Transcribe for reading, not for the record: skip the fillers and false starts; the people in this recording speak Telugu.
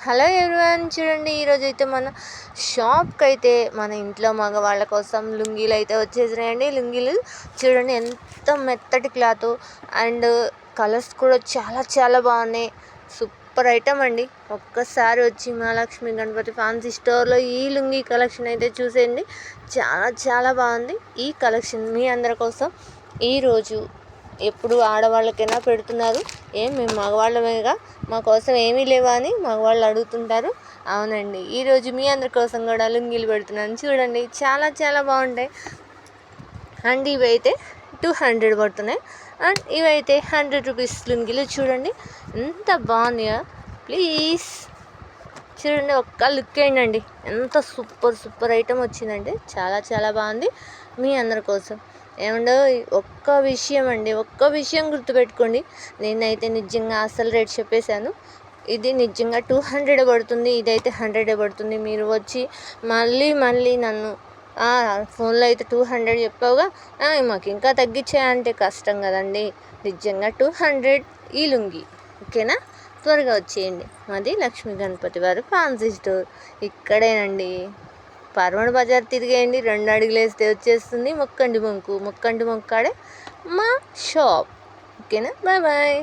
హలో ఎవ్రీవన్, చూడండి ఈరోజైతే మన షాప్కి అయితే మన ఇంట్లో మగవాళ్ళ కోసం లుంగీలు అయితే వచ్చేసినాయండి. లుంగీలు చూడండి ఎంత మెత్తటి క్లాత్ అండ్ కలర్స్ కూడా చాలా చాలా బాగున్నాయి. సూపర్ ఐటమ్ అండి. ఒక్కసారి వచ్చి మహాలక్ష్మి గణపతి ఫ్యాన్సీ స్టోర్లో ఈ లుంగీ కలెక్షన్ అయితే చూసేయండి. చాలా చాలా బాగుంది ఈ కలెక్షన్ మీ అందరి కోసం. ఈరోజు ఎప్పుడు ఆడవాళ్ళకైనా పెడుతున్నారు, మేము మగవాళ్ళమేగా, మా కోసం ఏమీ లేవా అని మగవాళ్ళు అడుగుతుంటారు. అవునండి, ఈరోజు మీ అందరి కోసం కూడా లుంగీలు పెడుతున్నాను. చూడండి చాలా చాలా బాగుంటాయి. అండ్ ఇవైతే 200 పడుతున్నాయి. అండ్ ఇవైతే 100 రూపీస్ లుంగీలు. చూడండి ఎంత బాగున్నాయో. ప్లీజ్ చూడండి, ఒక్క లుక్ ఏంటండి, ఎంత సూపర్ సూపర్ ఐటమ్ వచ్చిందండి. చాలా చాలా బాగుంది మీ అందరి కోసం. ఏమండో ఒక్క విషయం గుర్తుపెట్టుకోండి. నేనైతే నిజంగా అసలు రేట్ చెప్పేశాను. ఇది నిజంగా 200 పడుతుంది, ఇదైతే 100 పడుతుంది. మీరు వచ్చి మళ్ళీ నన్ను ఫోన్లో అయితే 200 చెప్పావుగా, మాకు ఇంకా తగ్గించాయంటే కష్టం కదండి. నిజంగా 200 ఈ లుంగి, ఓకేనా? త్వరగా వచ్చేయండి. మాది లక్ష్మీ గణపతి వారి ఫ్యాన్సీ స్టోర్ ఇక్కడేనండి. పరమణ బజార్ తిరిగేయండి, 2 అడుగులు వేస్తే వచ్చేస్తుంది. మొక్కండి మొక్కాడే మా షాప్, ఓకేనా? Bye bye.